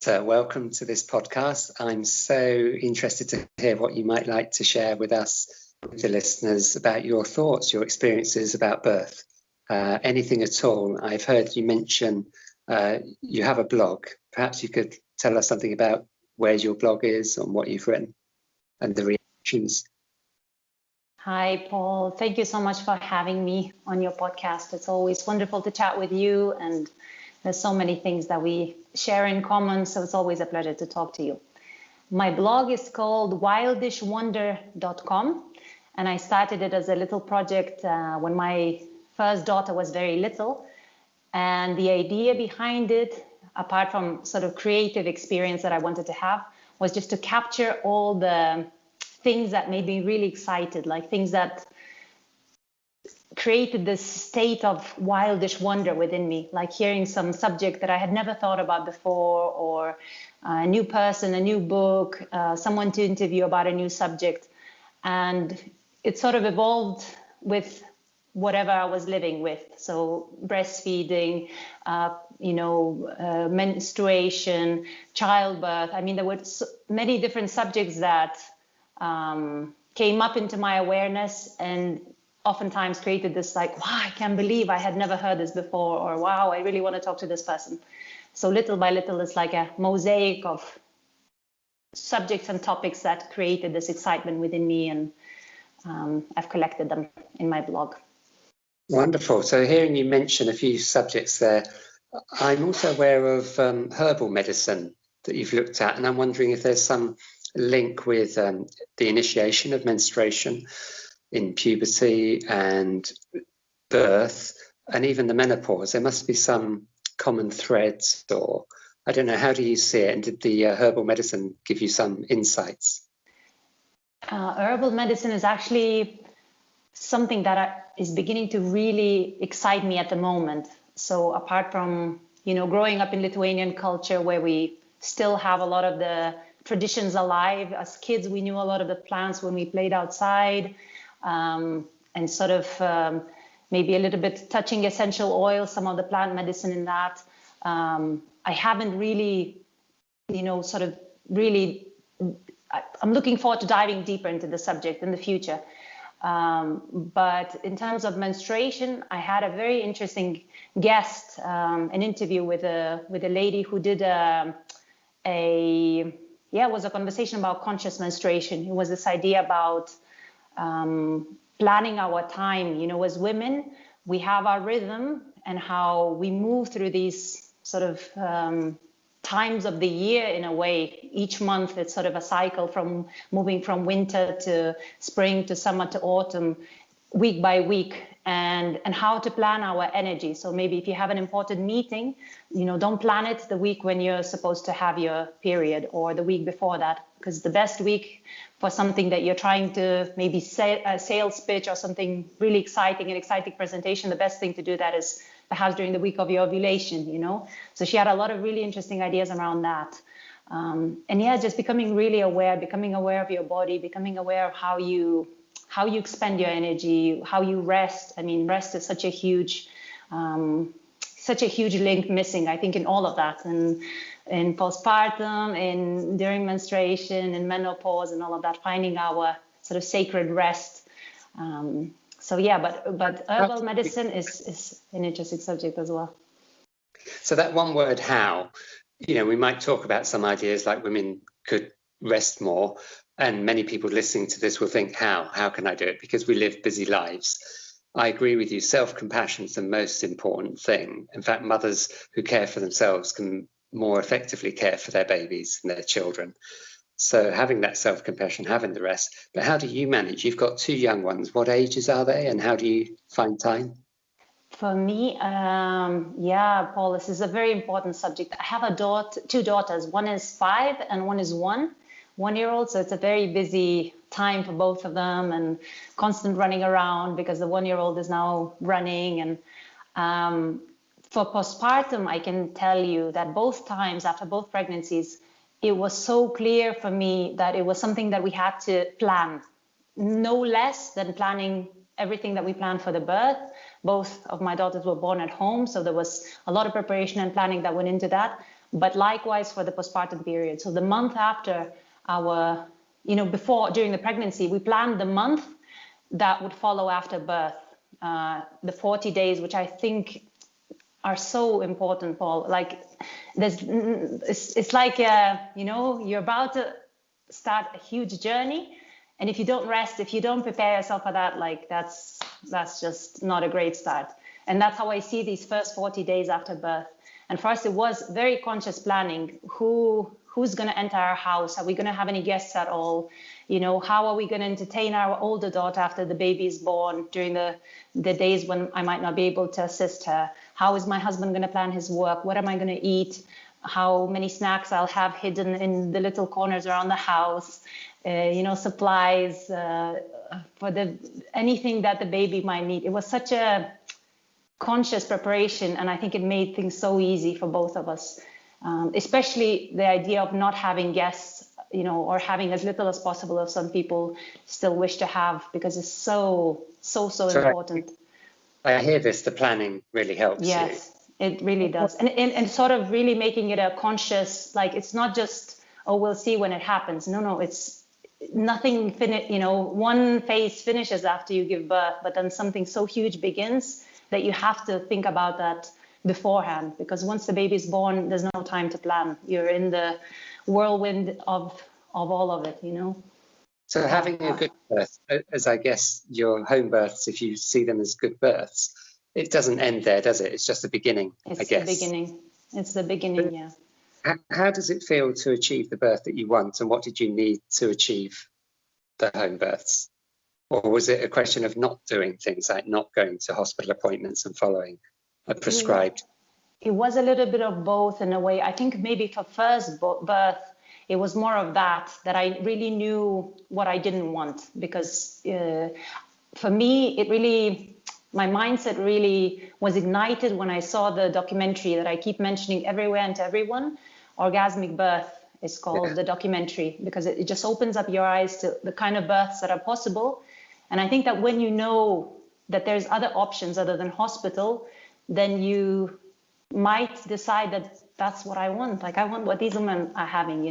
welcome to this podcast. I'm so interested to hear what you might like to share with us, with the listeners, about your thoughts, your experiences about birth, anything at all. I've heard you mention you have a blog. Perhaps you could tell us something about where your blog is and what you've written and the reactions. Hi, Paul. Thank you so much for having me on your podcast. It's always wonderful to chat with you, and there's so many things that we share in common, so it's always a pleasure to talk to you. My blog is called wildishwonder.com, and I started it as a little project when my first daughter was very little. And the idea behind it, apart from sort of creative experience that I wanted to have, was just to capture all the things that made me really excited, like things that created this state of wildish wonder within me, like hearing some subject that I had never thought about before, or a new person, a new book, someone to interview about a new subject. And it sort of evolved with whatever I was living with. So breastfeeding, menstruation, childbirth. I mean, there were many different subjects that came up into my awareness, and oftentimes created this like, wow, I can't believe I had never heard this before, or wow, I really want to talk to this person. So little by little, it's like a mosaic of subjects and topics that created this excitement within me, and I've collected them in my blog. Wonderful. So hearing you mention a few subjects there, I'm also aware of herbal medicine that you've looked at, and I'm wondering if there's some link with the initiation of menstruation in puberty and birth, and even the menopause. There must be some common threads, or I don't know, how do you see it? And did the herbal medicine give you some insights? Herbal medicine is actually something that is beginning to really excite me at the moment. So apart from, growing up in Lithuanian culture, where we still have a lot of the traditions alive, as kids, we knew a lot of the plants when we played outside, and sort of maybe a little bit touching essential oil, some of the plant medicine in that. I haven't really, I'm looking forward to diving deeper into the subject in the future. But in terms of menstruation, I had a very interesting guest, an interview with a lady who did it was a conversation about conscious menstruation. It was this idea about planning our time. As women, we have our rhythm and how we move through these sort of times of the year in a way. Each month, it's sort of a cycle from moving from winter to spring to summer to autumn, week by week, and how to plan our energy. So maybe if you have an important meeting, don't plan it the week when you're supposed to have your period, or the week before that, because the best week for something that you're trying to maybe say a sales pitch or something really exciting, an exciting presentation, the best thing to do that is perhaps during the week of your ovulation, So she had a lot of really interesting ideas around that. Just becoming really aware, becoming aware of your body, becoming aware of how you expend your energy, how you rest. I mean, rest is such a huge link missing, I think, in all of that. And in postpartum, and during menstruation, and menopause, and all of that, finding our sort of sacred rest. But herbal medicine is an interesting subject as well. So that one word, how, we might talk about some ideas like women could rest more, and many people listening to this will think, how can I do it? Because we live busy lives. I agree with you. Self-compassion is the most important thing. In fact, mothers who care for themselves can more effectively care for their babies and their children. So having that self-compassion, having the rest. But how do you manage? You've got two young ones. What ages are they, and how do you find time? For me, Paul, this is a very important subject. I have two daughters. One is 5 and one is 1-year-old. So it's a very busy time for both of them, and constant running around because the 1-year-old is now running. And for postpartum, I can tell you that both times after both pregnancies, it was so clear for me that it was something that we had to plan, no less than planning everything that we planned for the birth. Both of my daughters were born at home, so there was a lot of preparation and planning that went into that. but likewise for the postpartum period. So the month after our, during the pregnancy, we planned the month that would follow after birth, the 40 days, which I think are so important, Paul. Like it's like, you're about to start a huge journey. And if you don't rest, if you don't prepare yourself for that, like that's just not a great start. And that's how I see these first 40 days after birth. And for us, it was very conscious planning. Who's going to enter our house? Are we going to have any guests at all? How are we going to entertain our older daughter after the baby is born during the days when I might not be able to assist her? How is my husband going to plan his work? What am I going to eat? How many snacks I'll have hidden in the little corners around the house? Supplies for anything that the baby might need. It was such a conscious preparation, and I think it made things so easy for both of us, especially the idea of not having guests, or having as little as possible as some people still wish to have, because it's so important. I hear this, the planning really helps. Yes, it really does. And sort of really making it a conscious, like, it's not just, oh, we'll see when it happens. No, it's nothing, one phase finishes after you give birth, but then something so huge begins that you have to think about that beforehand, because once the baby's born, there's no time to plan. You're in the whirlwind of all of it, So having a good birth, as I guess your home births, if you see them as good births, it doesn't end there, does it? It's just the beginning, I guess. It's the beginning, yeah. How does it feel to achieve the birth that you want, and what did you need to achieve the home births? Or was it a question of not doing things, like not going to hospital appointments and following a prescribed? It was a little bit of both in a way. I think maybe for first birth, it was more of that I really knew what I didn't want, because for me, my mindset really was ignited when I saw the documentary that I keep mentioning everywhere and to everyone. Orgasmic Birth is called, the documentary, because it just opens up your eyes to the kind of births that are possible. And I think that when you know that there's other options other than hospital, then you might decide that that's what I want. Like, I want what these women are having,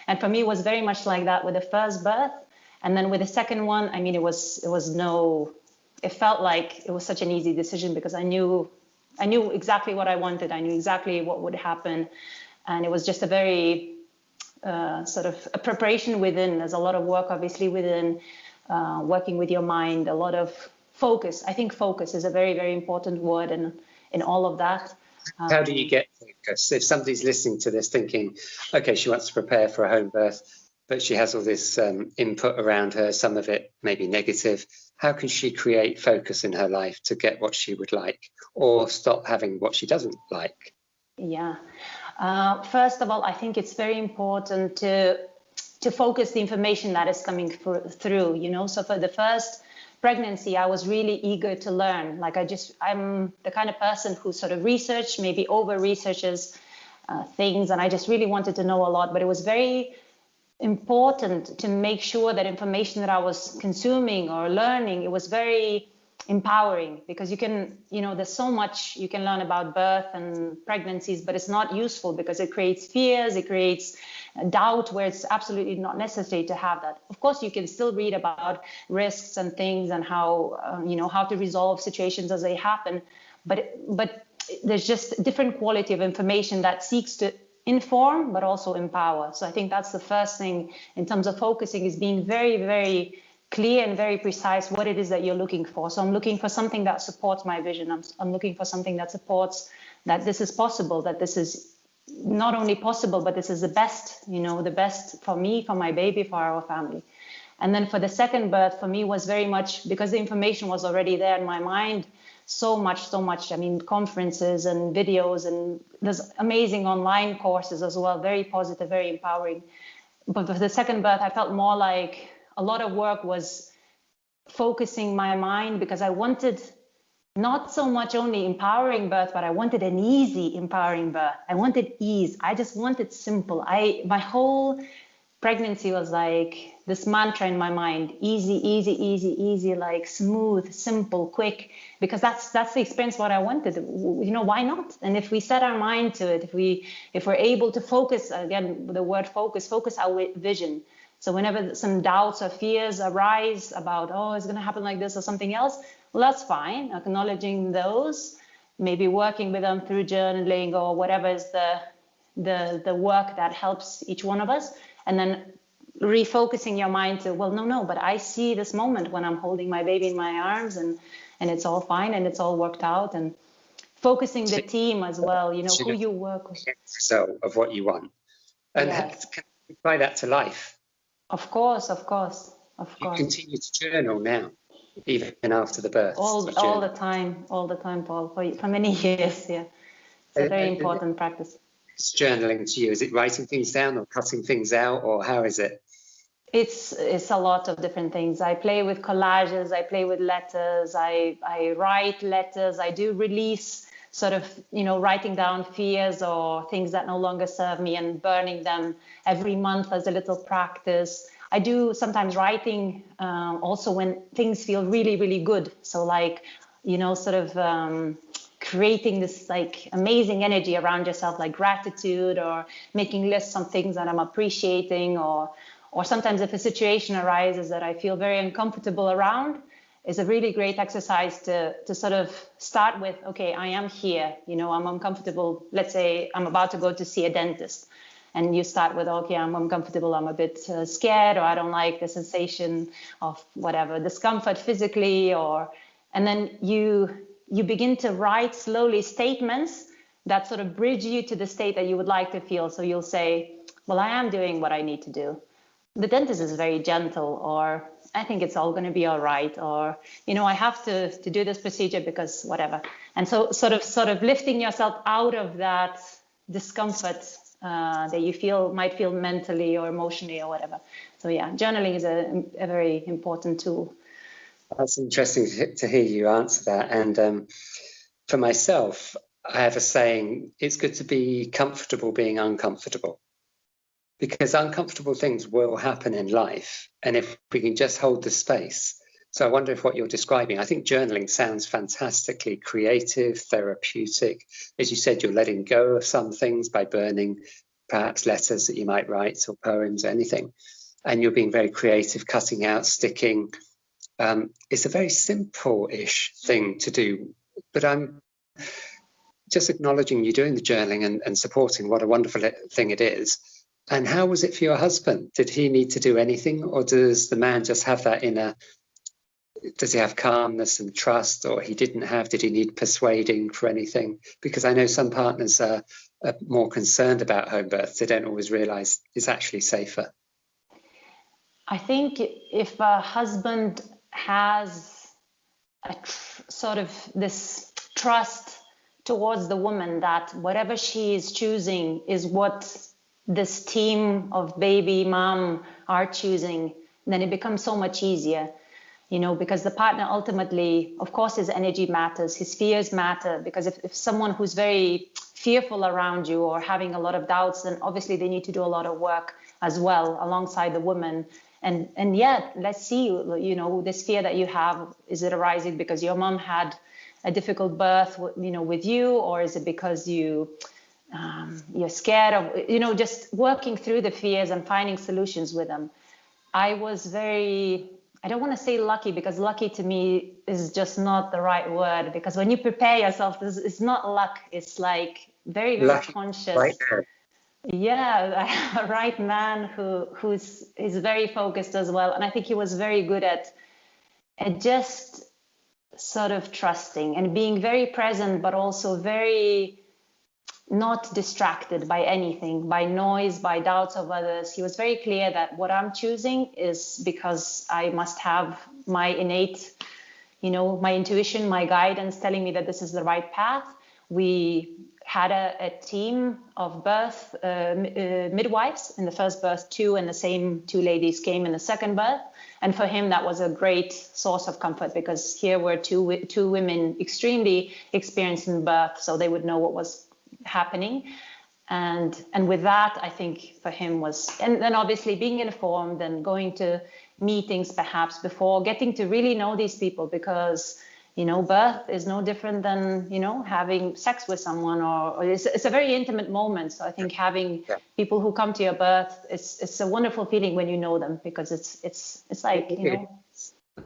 And for me, it was very much like that with the first birth. And then with the second one, I mean, it felt like it was such an easy decision, because I knew exactly what I wanted. I knew exactly what would happen. And it was just a very sort of a preparation within. There's a lot of work, obviously, within working with your mind, a lot of focus. I think focus is a very, very important word in all of that. How do you get focus? If somebody's listening to this thinking, okay, she wants to prepare for a home birth, but she has all this input around her, some of it maybe negative, how can she create focus in her life to get what she would like, or stop having what she doesn't like? Yeah. First of all, I think it's very important to focus the information that is coming through, So for the first pregnancy, I was really eager to learn. Like, I'm the kind of person who sort of maybe over researches things, and I just really wanted to know a lot. But it was very important to make sure that information that I was consuming or learning, it was very empowering, because you can, there's so much you can learn about birth and pregnancies, but it's not useful because it creates fears, it creates doubt where it's absolutely not necessary to have that. Of course, you can still read about risks and things and how, how to resolve situations as they happen, but there's just a different quality of information that seeks to inform, but also empower. So I think that's the first thing in terms of focusing, is being very, very clear and very precise what it is that you're looking for. So I'm looking for something that supports my vision. I'm looking for something that supports that this is possible, that this is not only possible, but this is the best, the best for me, for my baby, for our family. And then for the second birth, for me, was very much because the information was already there in my mind, so much. I mean, conferences and videos, and there's amazing online courses as well, very positive, very empowering. But for the second birth, I felt more like a lot of work was focusing my mind, because I wanted not so much only empowering birth, but I wanted an easy empowering birth. I wanted ease. I just wanted simple. My whole pregnancy was like this mantra in my mind: easy, easy, easy, easy, like smooth, simple, quick, because that's the experience what I wanted. Why not? And if we set our mind to it, if we're able to focus, again, the word focus our vision. So whenever some doubts or fears arise about, oh, it's going to happen like this or something else, well, that's fine. Acknowledging those, maybe working with them through journaling or whatever is the work that helps each one of us, and then refocusing your mind to, well, no, but I see this moment when I'm holding my baby in my arms, and it's all fine and it's all worked out, and focusing the team as well, who you work with. So of what you want, and Yes. can you apply that to life? Of course. You continue to journal now, even after the birth. All the time, Paul, for many years. Yeah, it's a very important practice. It's journaling to you. Is it writing things down or cutting things out, or how is it? It's a lot of different things. I play with collages, I play with letters, I write letters, I do release, sort of, writing down fears or things that no longer serve me and burning them every month as a little practice. I do sometimes writing also when things feel really, really good. So like, creating this like amazing energy around yourself, like gratitude, or making lists on things that I'm appreciating, or sometimes if a situation arises that I feel very uncomfortable around, is a really great exercise to sort of start with, okay, I am here, I'm uncomfortable. Let's say I'm about to go to see a dentist, and you start with, okay, I'm uncomfortable, I'm a bit scared, or I don't like the sensation of whatever, discomfort physically, and then you begin to write slowly statements that sort of bridge you to the state that you would like to feel. So you'll say, well, I am doing what I need to do. The dentist is very gentle, or I think it's all going to be all right, or, I have to do this procedure because whatever. And so sort of lifting yourself out of that discomfort that you might feel mentally or emotionally or whatever. So yeah, journaling is a very important tool. That's interesting to hear you answer that. And for myself, I have a saying: it's good to be comfortable being uncomfortable, because uncomfortable things will happen in life. And if we can just hold the space. So I wonder if what you're describing, I think journaling sounds fantastically creative, therapeutic. As you said, you're letting go of some things by burning perhaps letters that you might write, or poems, or anything. And you're being very creative, cutting out, sticking. It's a very simple-ish thing to do, but I'm just acknowledging you doing the journaling and supporting what a wonderful thing it is. And how was it for your husband? Did he need to do anything, or does the man just have that does he have calmness and trust, or did he need persuading for anything? Because I know some partners are more concerned about home birth. They don't always realize it's actually safer. I think if a husband has sort of this trust towards the woman that whatever she is choosing is what this team of baby mom are choosing, then it becomes so much easier, because the partner ultimately, of course, his energy matters, his fears matter, because if someone who's very fearful around you or having a lot of doubts, then obviously they need to do a lot of work as well alongside the woman. And yet, let's see, this fear that you have, is it arising because your mom had a difficult birth, with you, or is it because you're scared of, just working through the fears and finding solutions with them. I was I don't want to say lucky, because lucky to me is just not the right word, because when you prepare yourself, it's not luck, it's like very, very lucky, conscious. Right. Yeah, a right man who's very focused as well. And I think he was very good at just sort of trusting and being very present, but also very not distracted by anything, by noise, by doubts of others. He was very clear that what I'm choosing is because I must have my innate, my intuition, my guidance telling me that this is the right path. We had a team of birth midwives in the first birth, 2, and the same 2 ladies came in the second birth. And for him, that was a great source of comfort, because here were two women extremely experienced in birth, so they would know what was happening. And with that, I think for him was, and then obviously being informed and going to meetings perhaps before, getting to really know these people, because birth is no different than having sex with someone, or it's a very intimate moment. So I think having people who come to your birth, it's a wonderful feeling when you know them, because it's like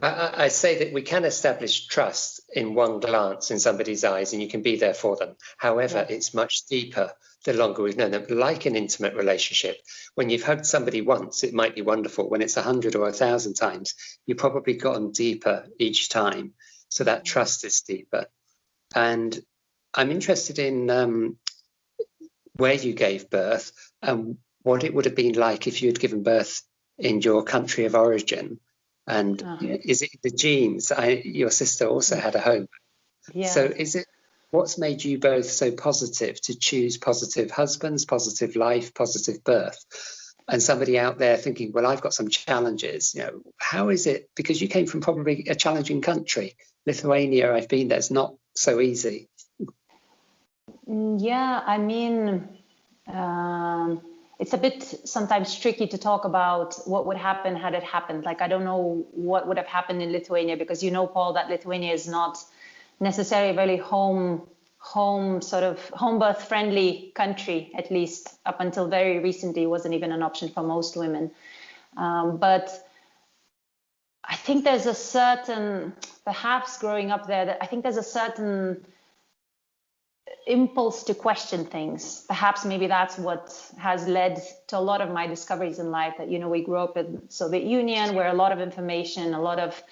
I say that we can establish trust in one glance in somebody's eyes, and you can be there for them. However, it's much deeper the longer we've known them. Like an intimate relationship, when you've hugged somebody once, it might be wonderful. When it's 100 or 1,000 times, you've probably gotten deeper each time. So that trust is deeper. And I'm interested in where you gave birth and what it would have been like if you had given birth in your country of origin. And is it the genes? Your sister also had a home. So is it, what's made you both so positive to choose positive husbands, positive life, positive birth? And somebody out there thinking, well, I've got some challenges. How is it? Because you came from probably a challenging country. Lithuania, I've been there, it's not so easy. Yeah, I mean, it's a bit sometimes tricky to talk about what would happen had it happened. Like, I don't know what would have happened in Lithuania, because Paul, that Lithuania is not necessarily a very home birth friendly country, at least up until very recently. It wasn't even an option for most women. But I think there's a certain, perhaps growing up there, that I think there's a certain impulse to question things. Perhaps maybe that's what has led to a lot of my discoveries in life, that we grew up in Soviet Union, where a lot of information, a lot of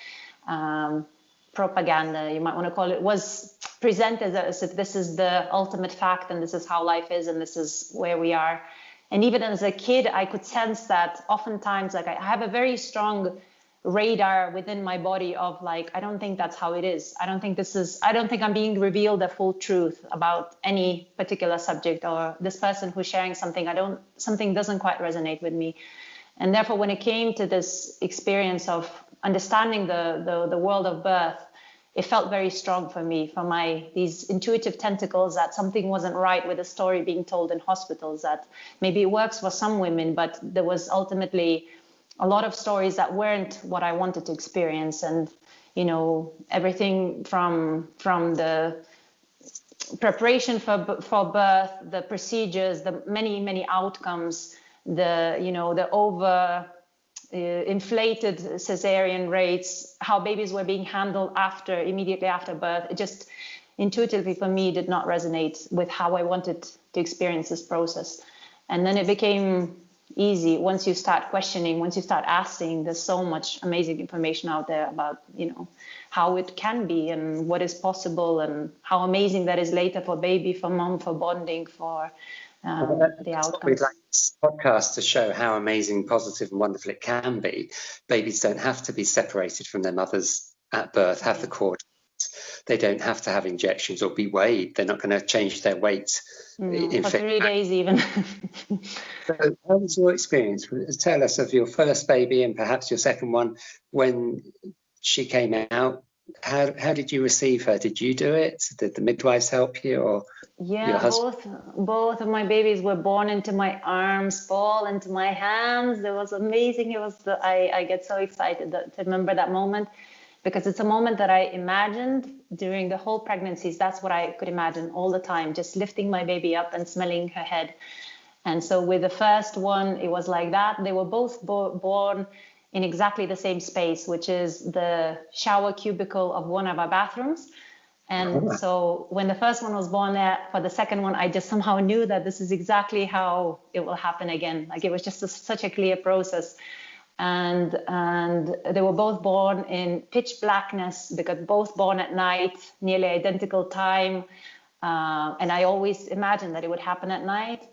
propaganda, you might want to call it, was presented as if this is the ultimate fact, and this is how life is, and this is where we are. And even as a kid, I could sense that oftentimes, like, I have a very strong radar within my body of, like, I don't think that's how it is. I don't think I'm being revealed the full truth about any particular subject, or this person who's sharing something, something doesn't quite resonate with me. And therefore, when it came to this experience of understanding the world of birth, it felt very strong for me, for these intuitive tentacles, that something wasn't right with the story being told in hospitals, that maybe it works for some women, but there was ultimately a lot of stories that weren't what I wanted to experience. And, everything from the preparation for birth, the procedures, the many outcomes, the over inflated cesarean rates, how babies were being handled immediately after birth. It just intuitively for me did not resonate with how I wanted to experience this process. And then it became easy once you start questioning, once you start asking. There's so much amazing information out there about how it can be and what is possible, and how amazing that is later for baby, for mom, for bonding, for the outcomes. We'd like this podcast to show how amazing, positive and wonderful it can be. Babies don't have to be separated from their mothers at birth, have the cord. They don't have to have injections or be weighed. They're not going to change their weight. For 3 days even. So how was your experience? Tell us of your first baby and perhaps your second one. When she came out, how did you receive her? Did you do it? Did the midwives help you, or your husband? Both of my babies were born into my arms, Paul, into my hands. It was amazing. I get so excited to remember that moment, because it's a moment that I imagined during the whole pregnancies. That's what I could imagine all the time, just lifting my baby up and smelling her head. And so with the first one, it was like that. They were both born in exactly the same space, which is the shower cubicle of one of our bathrooms. And so when the first one was born there, for the second one, I just somehow knew that this is exactly how it will happen again. Like, it was just such a clear process. And they were both born in pitch blackness, because both born at night, nearly identical time. And I always imagined that it would happen at night.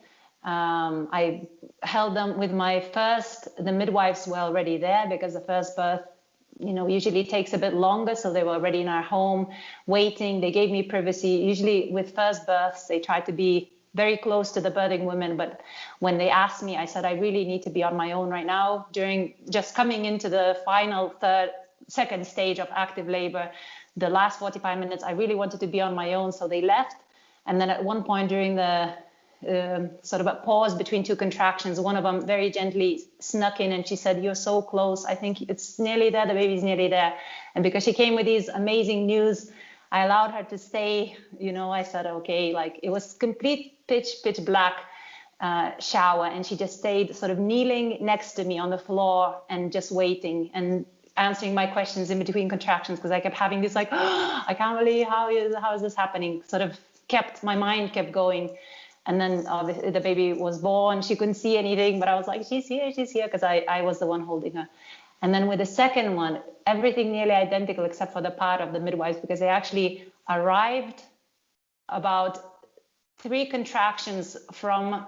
I held them with the midwives were already there, because the first birth, usually takes a bit longer. So they were already in our home waiting. They gave me privacy. Usually with first births, they try to be very close to the birthing women. But when they asked me, I said, I really need to be on my own right now. During just coming into the final second stage of active labor, the last 45 minutes, I really wanted to be on my own. So they left. And then at one point during the sort of a pause between two contractions. One of them very gently snuck in and she said, "You're so close. I think it's nearly there. The baby's nearly there." And because she came with these amazing news, I allowed her to stay. I said, okay, like it was complete pitch black shower. And she just stayed sort of kneeling next to me on the floor and just waiting and answering my questions in between contractions, because I kept having this like, oh, I can't believe how is this happening? Sort of my mind kept going. And then the baby was born. She couldn't see anything, but I was like, she's here, because I was the one holding her. And then with the second one, everything nearly identical except for the part of the midwives, because they actually arrived about 3 contractions from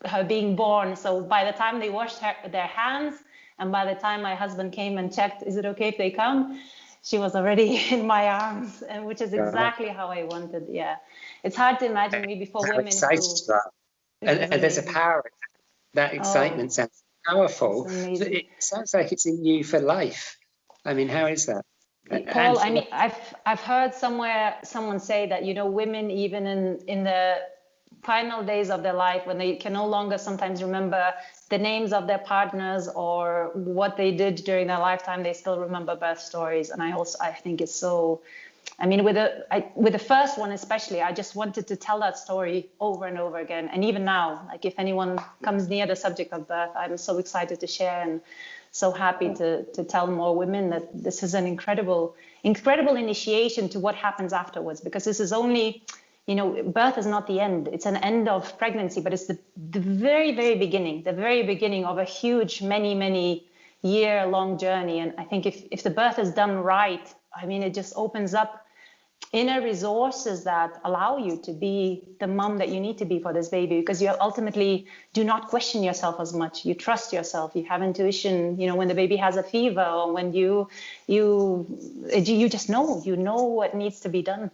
her being born. So by the time they washed their hands, and by the time my husband came and checked, is it okay if they come? She was already in my arms, and which is exactly how I wanted. Yeah, it's hard to imagine me before women who. And there's a power. That excitement sounds powerful. It sounds like it's in you for life. I mean, how is that? Paul, I mean, I've heard someone say that women even in the final days of their life, when they can no longer sometimes remember the names of their partners or what they did during their lifetime, they still remember birth stories. And I think it's so. I mean, with the first one especially, I just wanted to tell that story over and over again. And even now, like if anyone comes near the subject of birth, I'm so excited to share and so happy to tell more women that this is an incredible initiation to what happens afterwards, because this is only, birth is not the end. It's an end of pregnancy, but it's the very, very beginning of a huge, many year-long journey. And I think if the birth is done right, I mean, it just opens up inner resources that allow you to be the mom that you need to be for this baby, because you ultimately do not question yourself as much. You trust yourself. You have intuition. When the baby has a fever, or when you just know what needs to be done.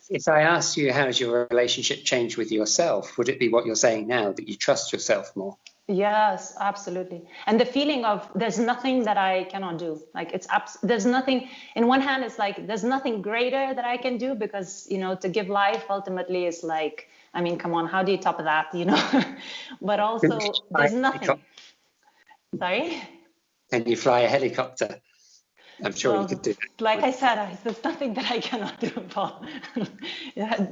If I asked you, how's your relationship changed with yourself, would it be what you're saying now, that you trust yourself more? Yes, absolutely. And the feeling of there's nothing that I cannot do. Like there's nothing. In one hand, it's like there's nothing greater that I can do, because to give life ultimately is like, I mean, come on, how do you top that? But also there's nothing. Sorry. Can you fly a helicopter? I'm sure you could do it. Like I said, there's nothing that I cannot do, Paul.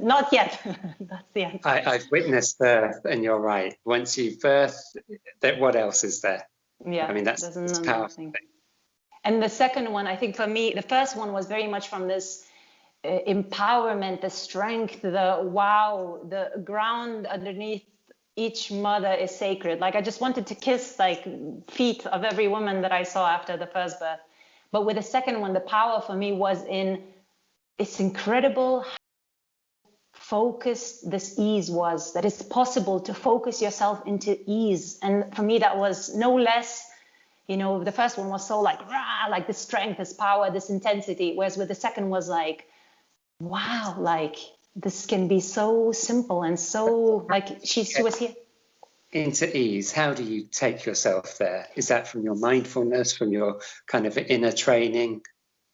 Not yet. That's the answer. I've witnessed birth, and you're right. Once you birth, what else is there? Yeah, I mean, that's a powerful thing. And the second one, I think for me, the first one was very much from this empowerment, the strength, the ground underneath each mother is sacred. Like I just wanted to kiss feet of every woman that I saw after the first birth. But with the second one, the power for me was in it's incredible how focused this ease was, that it's possible to focus yourself into ease. And for me, that was no less, the first one was so like this strength, this power, this intensity. Whereas with the second was like, wow, like this can be so simple and so like she was here. Into ease, how do you take yourself there? Is that from your mindfulness, from your kind of inner training?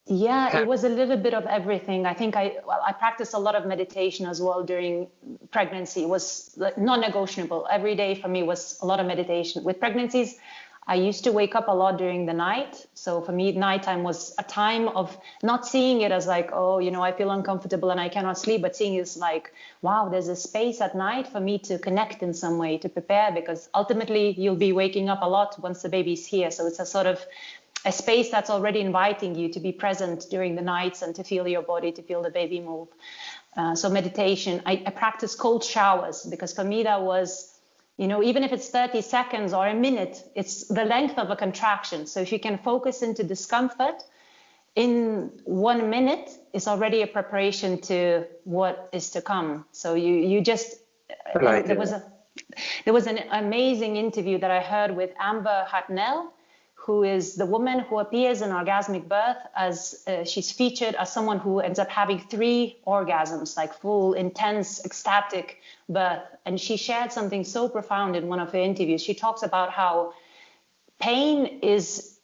Yeah, it was a little bit of everything. I think I practiced a lot of meditation as well during pregnancy. It was non-negotiable. Every day for me was a lot of meditation. With pregnancies, I used to wake up a lot during the night. So for me, nighttime was a time of not seeing it as like, oh, I feel uncomfortable and I cannot sleep, but seeing it as like, wow, there's a space at night for me to connect in some way, to prepare, because ultimately you'll be waking up a lot once the baby's here. So it's a sort of a space that's already inviting you to be present during the nights and to feel your body, to feel the baby move. So meditation, I practice cold showers, because for me that was, even if it's 30 seconds or a minute, it's the length of a contraction. So if you can focus into discomfort in 1 minute, it's already a preparation to what is to come. So you just, there was an amazing interview that I heard with Amber Hartnell, who is the woman who appears in Orgasmic Birth as she's featured as someone who ends up having 3 orgasms, like full, intense, ecstatic birth. And she shared something so profound in one of her interviews. She talks about how pain is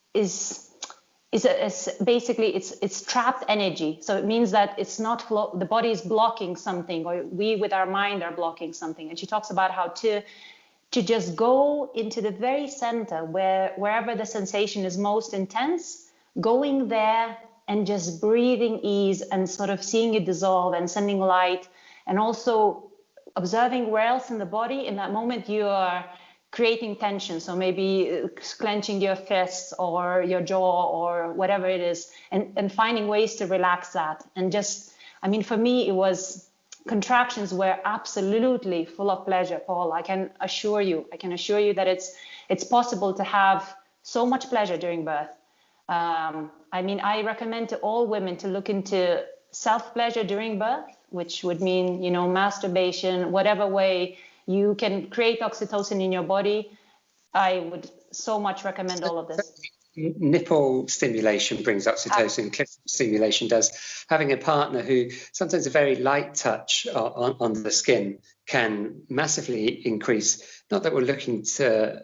is basically it's trapped energy. So it means that it's not the body is blocking something, or we with our mind are blocking something. And she talks about how to just go into the very center wherever the sensation is most intense, going there and just breathing ease and sort of seeing it dissolve and sending light, and also observing where else in the body in that moment you are creating tension. So maybe clenching your fists or your jaw or whatever it is, and finding ways to relax that. And just, I mean, for me, it was contractions were absolutely full of pleasure, Paul. I can assure you that it's possible to have so much pleasure during birth. I mean, I recommend to all women to look into self-pleasure during birth, which would mean, you know, masturbation, whatever way you can create oxytocin in your body. I would so much recommend all of this. Nipple stimulation brings oxytocin, clitoral stimulation does. Having a partner who sometimes a very light touch on the skin can massively increase, not that we're looking to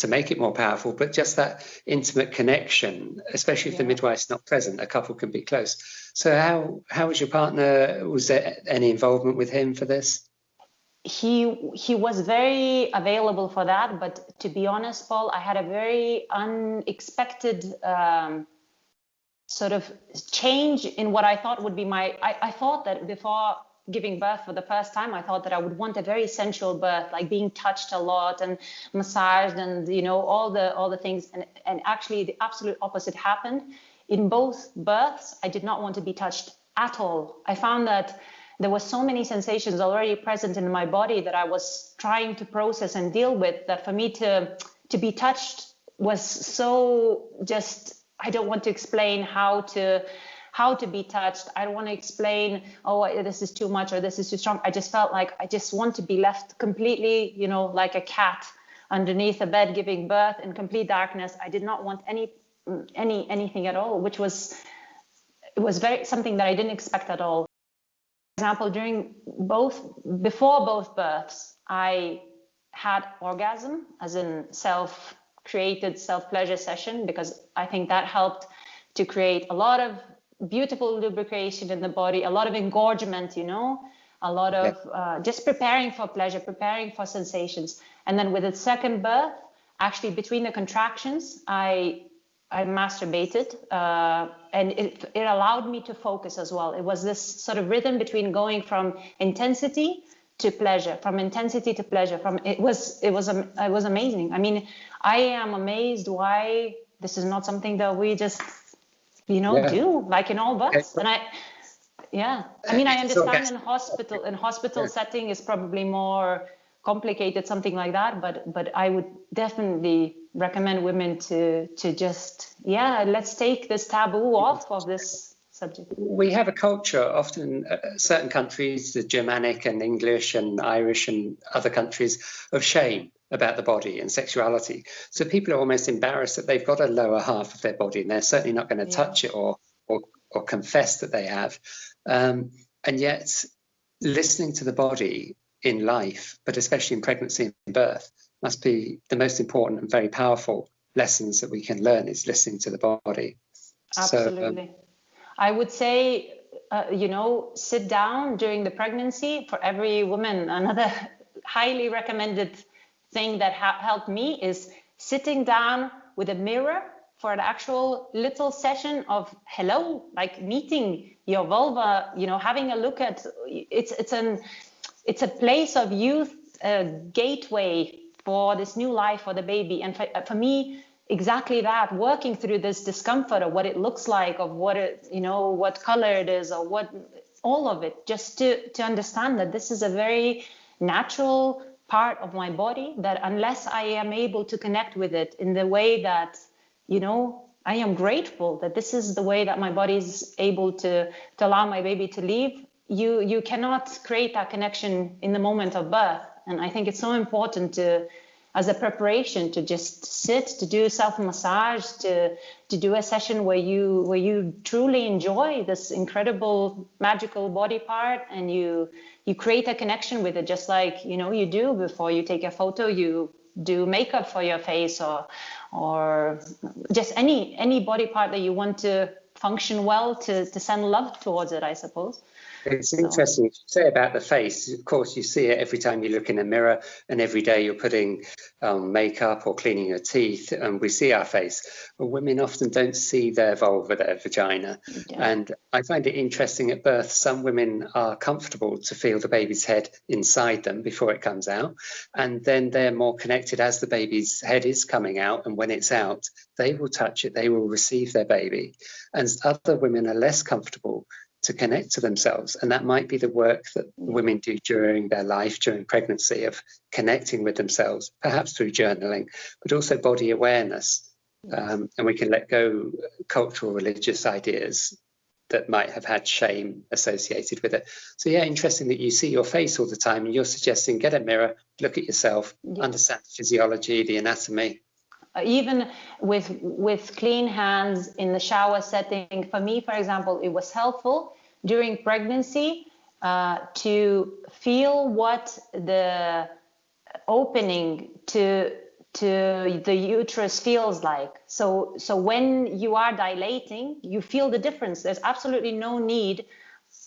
make it more powerful, but just that intimate connection, especially if the midwife's not present, a couple can be close. So how was your partner? Was there any involvement with him for this? He was very available for that, but to be honest, Paul, I had a very unexpected sort of change in what I thought would be I thought that before giving birth for the first time, I thought that I would want a very sensual birth, like being touched a lot and massaged and, you know, all the things. And actually the absolute opposite happened. In both births, I did not want to be touched at all. I found that there were so many sensations already present in my body that I was trying to process and deal with, that for me to be touched was so just, I don't want to explain how to be touched. I don't want to explain, oh, this is too much or this is too strong. I just felt like I just want to be left completely, you know, like a cat underneath a bed giving birth in complete darkness. I did not want anything at all, which was very something that I didn't expect at all. For example, before both births, I had orgasm, as in self-created self-pleasure session, because I think that helped to create a lot of beautiful lubrication in the body, a lot of engorgement, you know, a lot of just preparing for pleasure, preparing for sensations. And then with the second birth, actually between the contractions, I masturbated, and it allowed me to focus as well. It was this sort of rhythm between going from intensity to pleasure, from intensity to pleasure. It was amazing. I mean, I am amazed why this is not something that we just, you know, do like in all births. And I mean, I understand in hospital setting is probably more complicated, something like that, but I would definitely recommend women to just, let's take this taboo off of this subject. We have a culture, often certain countries, the Germanic and English and Irish and other countries, of shame about the body and sexuality. So people are almost embarrassed that they've got a lower half of their body, and they're certainly not going to touch it or confess that they have. And yet listening to the body in life, but especially in pregnancy and birth, must be the most important and very powerful lessons that we can learn, is listening to the body. Absolutely. I would say, sit down during the pregnancy. For every woman, another highly recommended thing that helped me is sitting down with a mirror for an actual little session of hello, like meeting your vulva, having a look at it's a place of youth, a gateway for this new life for the baby. And for me, exactly that, working through this discomfort of what it looks like, of what it, what color it is, or what, all of it, just to understand that this is a very natural part of my body, that unless I am able to connect with it in the way that, I am grateful that this is the way that my body is able to allow my baby to live, you cannot create that connection in the moment of birth. And I think it's so important to, as a preparation, to just sit, to do self-massage, to do a session where you truly enjoy this incredible magical body part, and you create a connection with it, just like you do before you take a photo. You do makeup for your face, or just any body part that you want to function well, to send love towards it, I suppose. It's interesting you say about the face. Of course, you see it every time you look in a mirror, and every day you're putting makeup or cleaning your teeth, and we see our face. But women often don't see their vulva, their vagina. Yeah. And I find it interesting at birth, some women are comfortable to feel the baby's head inside them before it comes out. And then they're more connected as the baby's head is coming out. And when it's out, they will touch it, they will receive their baby. And other women are less comfortable to connect to themselves, and that might be the work that women do during their life, during pregnancy, of connecting with themselves, perhaps through journaling, but also body awareness. And we can let go cultural, religious ideas that might have had shame associated with it. So yeah, interesting that you see your face all the time, and you're suggesting get a mirror, look at yourself, understand the physiology, the anatomy. Even with clean hands in the shower setting, for me, for example, it was helpful during pregnancy to feel what the opening to the uterus feels like. So when you are dilating, you feel the difference. There's absolutely no need,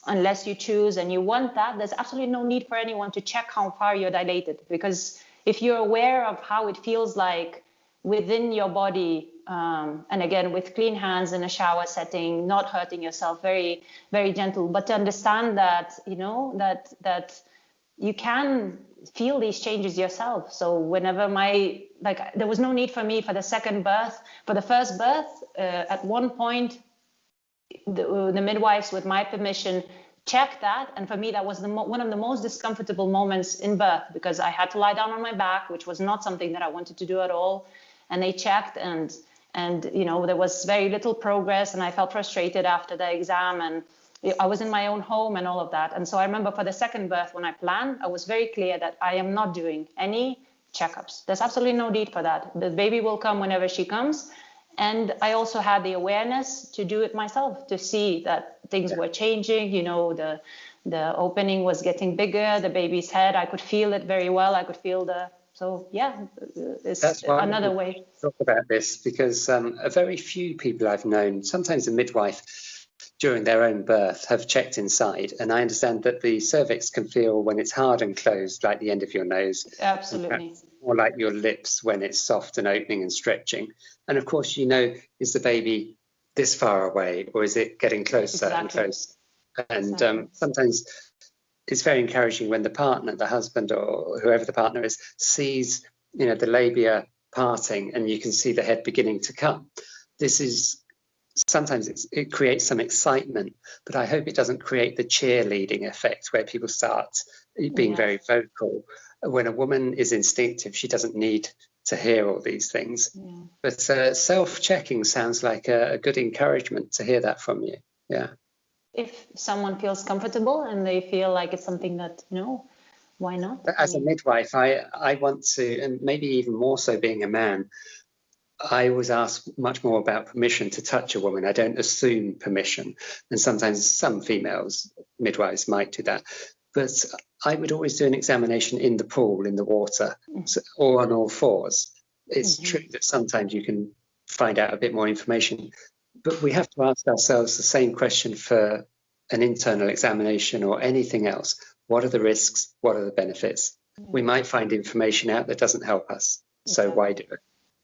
unless you choose and you want that, there's absolutely no need for anyone to check how far you're dilated, because if you're aware of how it feels like within your body, and again, with clean hands in a shower setting, not hurting yourself, very, very gentle, but to understand that, that you can feel these changes yourself. So whenever there was no need for me for the second birth. For the first birth, at one point, the midwives, with my permission, checked that. And for me, that was one of the most discomfortable moments in birth, because I had to lie down on my back, which was not something that I wanted to do at all. And they checked, and there was very little progress, and I felt frustrated after the exam, and I was in my own home and all of that. And so I remember for the second birth, when I planned, I was very clear that I am not doing any checkups. There's absolutely no need for that. The baby will come whenever she comes. And I also had the awareness to do it myself, to see that things were changing. The opening was getting bigger, the baby's head, I could feel it very well. I could feel it's another way. Talk about this, because a very few people I've known, sometimes a midwife during their own birth, have checked inside. And I understand that the cervix can feel, when it's hard and closed, like the end of your nose. Absolutely. Or like your lips when it's soft and opening and stretching. And of course, is the baby this far away, or is it getting closer and closer? And sometimes it's very encouraging when the partner, the husband or whoever the partner is, sees, the labia parting and you can see the head beginning to come. Sometimes it creates some excitement, but I hope it doesn't create the cheerleading effect where people start being very vocal. When a woman is instinctive, she doesn't need to hear all these things. Yeah. But self-checking sounds like a good encouragement to hear that from you. Yeah. If someone feels comfortable and they feel like it's something that, why not? But as a midwife, I want to, and maybe even more so being a man, I always ask much more about permission to touch a woman. I don't assume permission. And sometimes some females, midwives, might do that. But I would always do an examination in the pool, in the water, or on all fours. It's true that sometimes you can find out a bit more information, but we have to ask ourselves the same question for an internal examination or anything else. What are the risks? What are the benefits? We might find information out that doesn't help us. So why do it?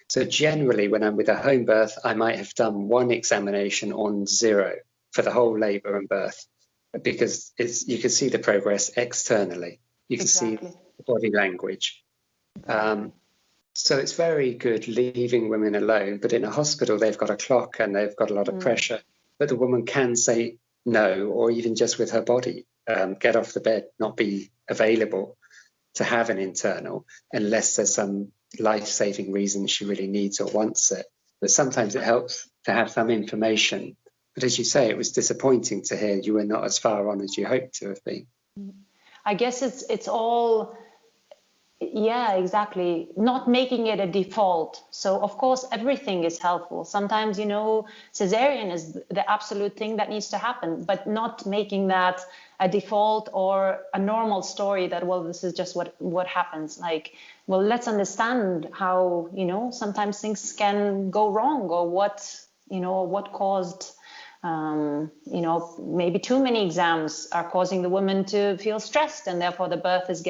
So generally, when I'm with a home birth, I might have done one examination on 0 for the whole labour and birth, because you can see the progress externally. You can see the body language. So it's very good leaving women alone. But in a hospital, they've got a clock and they've got a lot of pressure. But the woman can say no, or even just with her body, get off the bed, not be available to have an internal, unless there's some life-saving reason she really needs or wants it. But sometimes it helps to have some information. But as you say, it was disappointing to hear you were not as far on as you hoped to have been. I guess it's all, exactly. Not making it a default. So of course, everything is helpful. Sometimes, cesarean is the absolute thing that needs to happen, but not making that a default or a normal story that, well, this is just what happens. Like, well, let's understand how, sometimes things can go wrong, or what caused, maybe too many exams are causing the woman to feel stressed, and therefore the birth is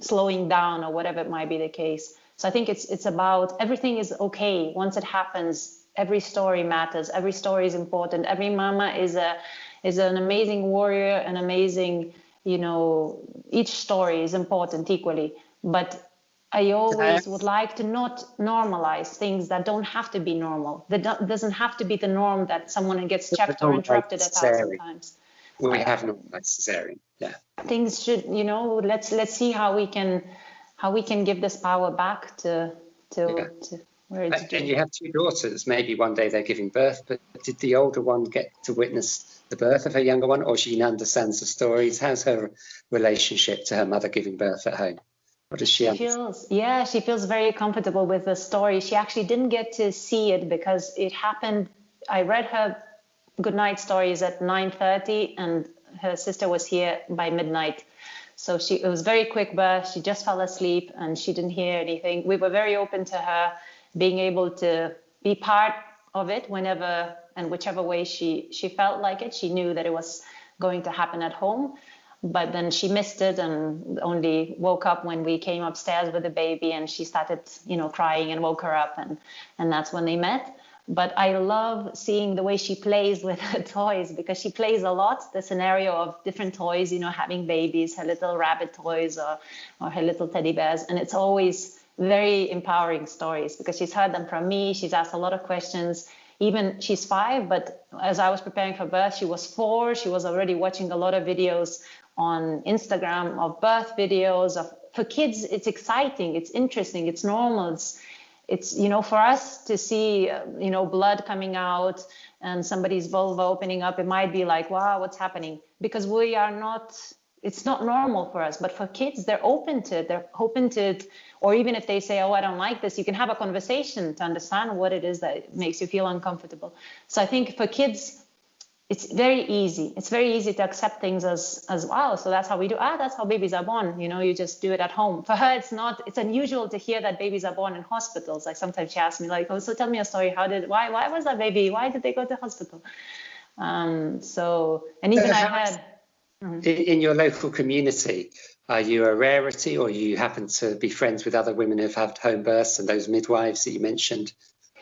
slowing down, or whatever it might be the case. So I think it's about, everything is okay once it happens. Every story matters. Every story is important. Every mama is an amazing warrior, an amazing, each story is important equally. But I always would like to not normalize things that don't have to be normal. That doesn't have to be the norm, that someone gets checked or interrupted 1,000 times. We have normalized cesarean. Yeah. Things should, let's see how we can give this power back to where it's due. And you have two daughters. Maybe one day they're giving birth, but did the older one get to witness the birth of her younger one, or she understands the stories? How's her relationship to her mother giving birth at home? What does she understand? She feels very comfortable with the story. She actually didn't get to see it because it happened. I read her goodnight stories at 9:30, and her sister was here by midnight. So it was very quick birth. She just fell asleep and she didn't hear anything. We were very open to her being able to be part of it whenever and whichever way she felt like it. She knew that it was going to happen at home, but then she missed it and only woke up when we came upstairs with the baby, and she started, crying, and woke her up, and that's when they met. But I love seeing the way she plays with her toys, because she plays a lot, the scenario of different toys, having babies, her little rabbit toys or her little teddy bears. And it's always very empowering stories, because she's heard them from me. She's asked a lot of questions. Even she's 5, but as I was preparing for birth, she was 4. She was already watching a lot of videos on Instagram of birth videos. For kids, it's exciting, it's interesting, it's normal. It's for us to see, blood coming out and somebody's vulva opening up, it might be like, wow, what's happening? Because it's not normal for us. But for kids, they're open to it. Or even if they say, oh, I don't like this, you can have a conversation to understand what it is that makes you feel uncomfortable. So I think for kids, it's very easy. It's very easy to accept things as wow. So that's how we do. That's how babies are born. You just do it at home. For her, it's not. It's unusual to hear that babies are born in hospitals. Like sometimes she asks me, like, oh, so tell me a story. Why was that baby? Why did they go to hospital? And even I had. In your local community, are you a rarity, or you happen to be friends with other women who've had home births and those midwives that you mentioned?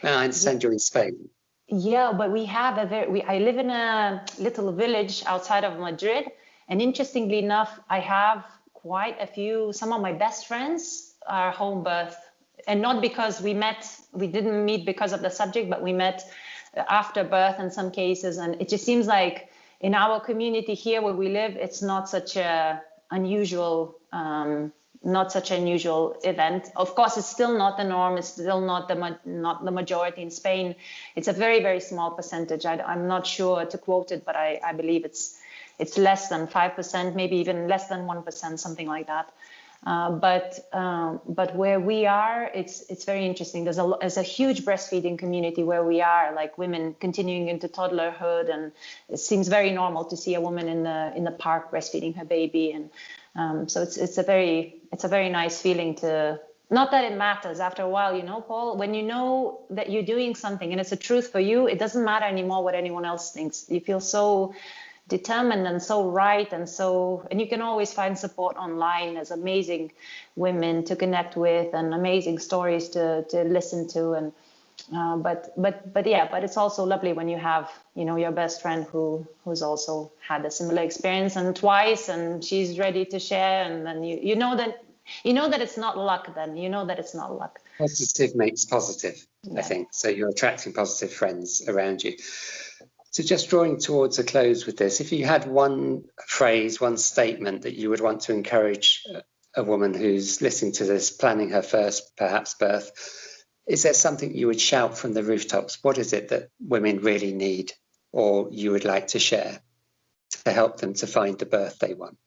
I understand you're in Spain. Yeah, but we have I live in a little village outside of Madrid, and interestingly enough, I have quite a few. Some of my best friends are home birth, and not because we didn't meet because of the subject, but we met after birth in some cases. And it just seems like in our community here where we live, it's not such a unusual event. Of course, it's still not the norm. It's still not the majority in Spain. It's a very, very small percentage. I'm not sure to quote it, but I believe it's less than 5%, maybe even less than 1%, something like that. But where we are, it's very interesting. There's a huge breastfeeding community where we are, like women continuing into toddlerhood, and it seems very normal to see a woman in the park breastfeeding her baby, and so it's a very nice feeling to. Not that it matters after a while, Paul, when you know that you're doing something and it's a truth for you, it doesn't matter anymore what anyone else thinks. You feel so determined and so right, and you can always find support online. There's amazing women to connect with and amazing stories to listen to, and but it's also lovely when you have your best friend who's also had a similar experience, and twice, and she's ready to share, and then you know that it's not luck. Then that it's not luck. Positive makes positive. Yeah. I think so. You're attracting positive friends around you. So just drawing towards a close with this, if you had one phrase, one statement that you would want to encourage a woman who's listening to this, planning her first perhaps birth, is there something you would shout from the rooftops? What is it that women really need, or you would like to share to help them to find the birth they want?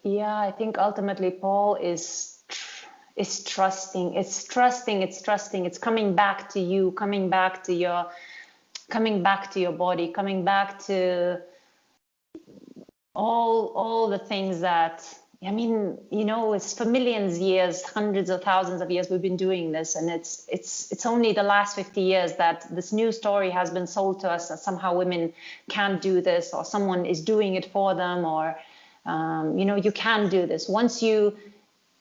Yeah, I think ultimately, Paul, is trusting. It's trusting. It's coming back to you, coming back to your body, coming back to all the things that I mean, you know, it's for millions of years, hundreds of thousands of years we've been doing this, and it's only the last 50 years that this new story has been sold to us that somehow women can't do this, or someone is doing it for them, or you know, you can do this. Once you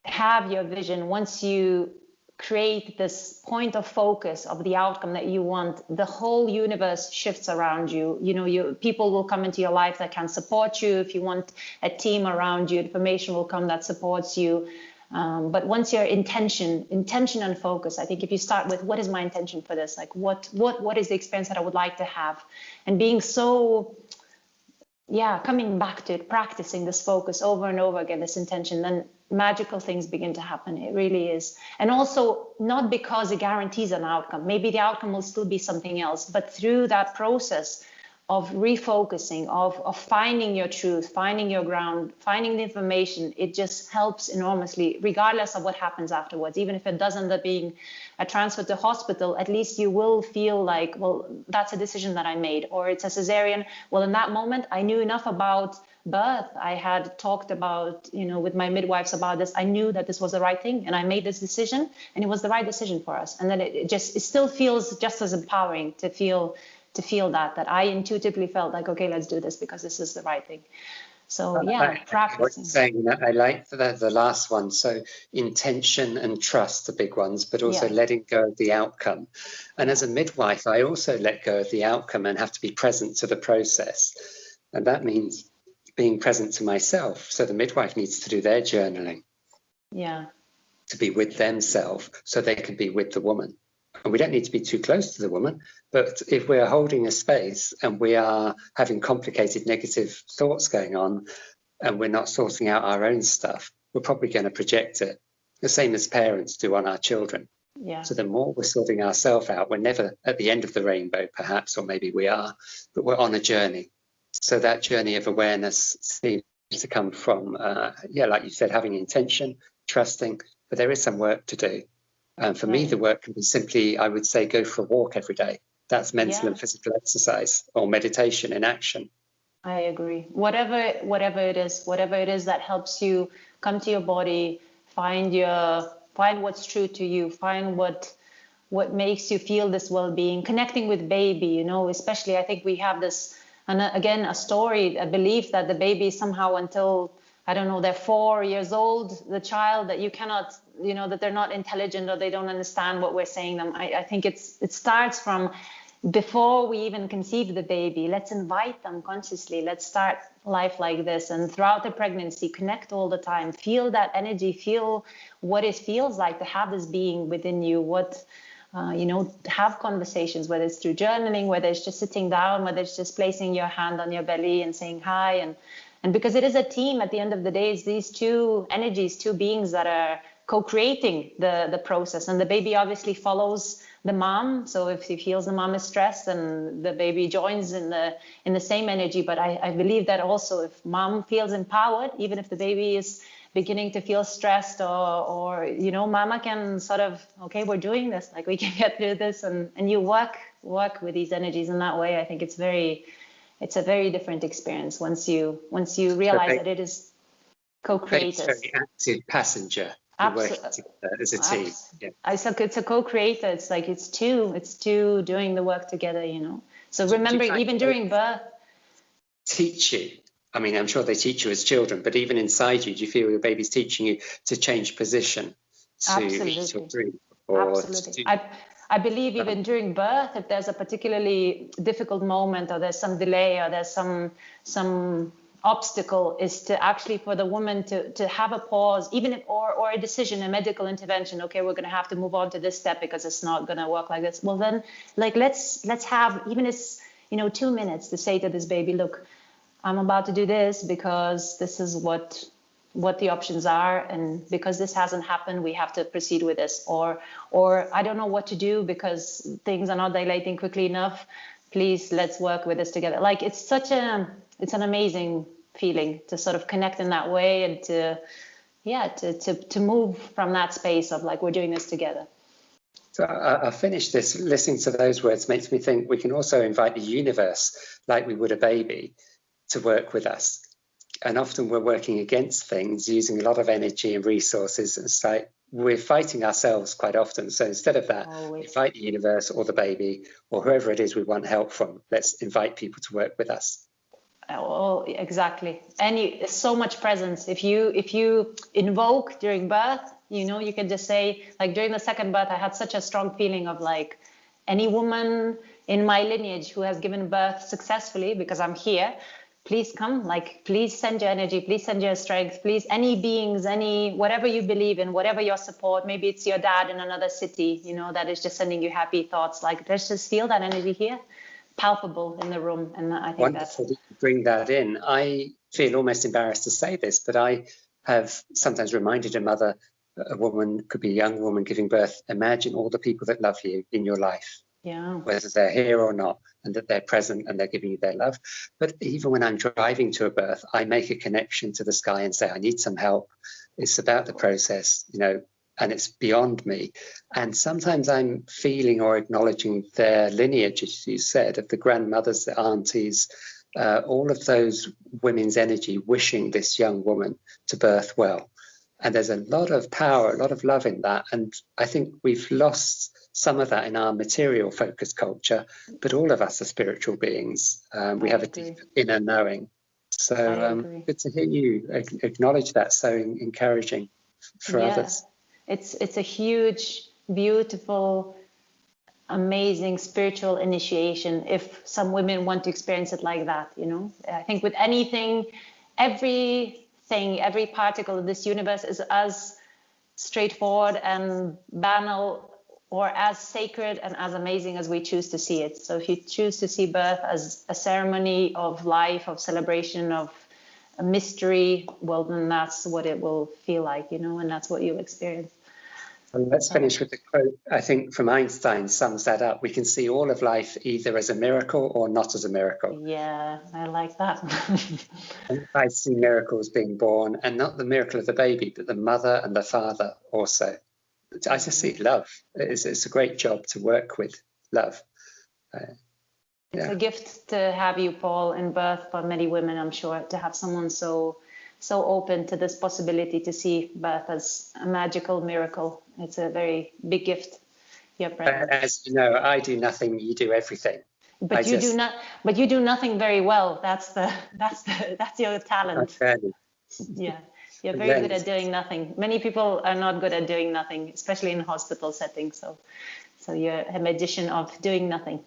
have your vision, once you create this point of focus of the outcome that you want, the whole universe shifts around you. You know, people will come into your life that can support you. If you want a team around you, information will come that supports you. But once your intention and focus, I think if you start with what is my intention for this, like what is the experience that I would like to have, and being so, yeah, coming back to it, practicing this focus over and over again, this intention, then magical things begin to happen. It really is. And also not because it guarantees an outcome. Maybe the outcome will still be something else, but through that process of refocusing, of finding your truth, finding your ground, finding the information, it just helps enormously, regardless of what happens afterwards. Even if it does end up being a transfer to hospital, at least you will feel like, well, that's a decision that I made. Or it's a cesarean. Well, in that moment, I knew enough about birth. I had talked about, you know, with my midwives about this. I knew that this was the right thing, and I made this decision, and it was the right decision for us. And then it still feels just as empowering to feel that I intuitively felt like, okay, let's do this because this is the right thing. So yeah, practicing. Saying that, I like the last one. So intention and trust are big ones, but also letting go of the outcome. And as a midwife, I also let go of the outcome and have to be present to the process. And that means being present to myself. So the midwife needs to do their journaling. Yeah. To be with themselves so they can be with the woman. And we don't need to be too close to the woman, but if we're holding a space and we are having complicated negative thoughts going on and we're not sorting out our own stuff, we're probably going to project it, the same as parents do on our children. Yeah. So the more we're sorting ourselves out, we're never at the end of the rainbow, perhaps, or maybe we are, but we're on a journey. So that journey of awareness seems to come from, like you said, having intention, trusting, but there is some work to do. For me, the work can be simply, I would say, go for a walk every day. That's mental and physical exercise, or meditation in action. I agree. Whatever it is that helps you come to your body, find what's true to you, find what makes you feel this well-being, connecting with baby, you know, especially I think we have this, and again, a story, a belief that the baby somehow until, I don't know, they're 4 years old, the child, that you cannot, you know, that they're not intelligent or they don't understand what we're saying them. I think it starts from before we even conceive the baby. Let's invite them consciously. Let's start life like this. And throughout the pregnancy, connect all the time. Feel that energy. Feel what it feels like to have this being within you. Have conversations, whether it's through journaling, whether it's just sitting down, whether it's just placing your hand on your belly and saying hi. And because it is a team at the end of the day, it's these two energies, two beings that are co-creating the process. And the baby obviously follows the mom. So if he feels the mom is stressed, then the baby joins in the same energy. But I believe that also if mom feels empowered, even if the baby is beginning to feel stressed or mama can sort of, okay, we're doing this, like we can get through this, and you work with these energies in that way. I think it's a very different experience once you realize that it is co-creators. Very active passenger. Working as a team. Yeah. It's a co-creator. It's like it's two doing the work together, you know. So remembering even during birth. Teach you. I mean, I'm sure they teach you as children, but even inside you, do you feel your baby's teaching you to change position, to eat or drink? Absolutely. I believe even during birth, if there's a particularly difficult moment or there's some delay or there's some obstacle, is to actually for the woman to have a pause, even if or a decision, a medical intervention. Okay, we're going to have to move on to this step because it's not going to work like this. Well, then, like let's have even 2 minutes to say to this baby, look, I'm about to do this because this is what the options are, and because this hasn't happened, we have to proceed with this. Or I don't know what to do because things are not dilating quickly enough. Please, let's work with this together. Like it's an amazing feeling to sort of connect in that way and to move from that space of like we're doing this together. So I'll finish this. Listening to those words makes me think we can also invite the universe, like we would a baby, to work with us. And often we're working against things, using a lot of energy and resources. It's like we're fighting ourselves quite often. So instead of that, invite the universe or the baby or whoever it is we want help from. Let's invite people to work with us. Oh, exactly. And so much presence. If you invoke during birth, you can just say, like during the second birth, I had such a strong feeling of like any woman in my lineage who has given birth successfully, because I'm here, please come, like, please send your energy, please send your strength, please, any beings, whatever you believe in, whatever your support, maybe it's your dad in another city, that is just sending you happy thoughts. Like, let's just feel that energy here, palpable in the room. And I think wonderful that you bring that in. I feel almost embarrassed to say this, but I have sometimes reminded a woman, could be a young woman giving birth, imagine all the people that love you in your life. Yeah. Whether they're here or not, and that they're present and they're giving you their love. But even when I'm driving to a birth, I make a connection to the sky and say, I need some help. It's about the process, and it's beyond me. And sometimes I'm feeling or acknowledging their lineage, as you said, of the grandmothers, the aunties, all of those women's energy wishing this young woman to birth well. And there's a lot of power, a lot of love in that. And I think we've lost some of that in our material focused culture, but all of us are spiritual beings. We have a deep inner knowing. So good to hear you acknowledge that. So encouraging for others. It's a huge, beautiful, amazing spiritual initiation if some women want to experience it like that. I think with anything, every particle of this universe is as straightforward and banal or as sacred and as amazing as we choose to see it. So if you choose to see birth as a ceremony of life, of celebration, of a mystery, well, then that's what it will feel like, and that's what you'll experience. And let's finish with the quote, I think, from Einstein sums that up. We can see all of life either as a miracle or not as a miracle. Yeah, I like that. And I see miracles being born, and not the miracle of the baby, but the mother and the father also. I just see love. It's a great job to work with love. It's a gift to have you, Paul, in birth for many women, I'm sure, to have someone so open to this possibility to see birth as a magical miracle. It's a very big gift. Your presence. As you know, I do nothing, you do everything. But you do nothing very well. That's your talent. Yeah, you're very good at doing nothing. Many people are not good at doing nothing, especially in hospital settings. So you're a magician of doing nothing.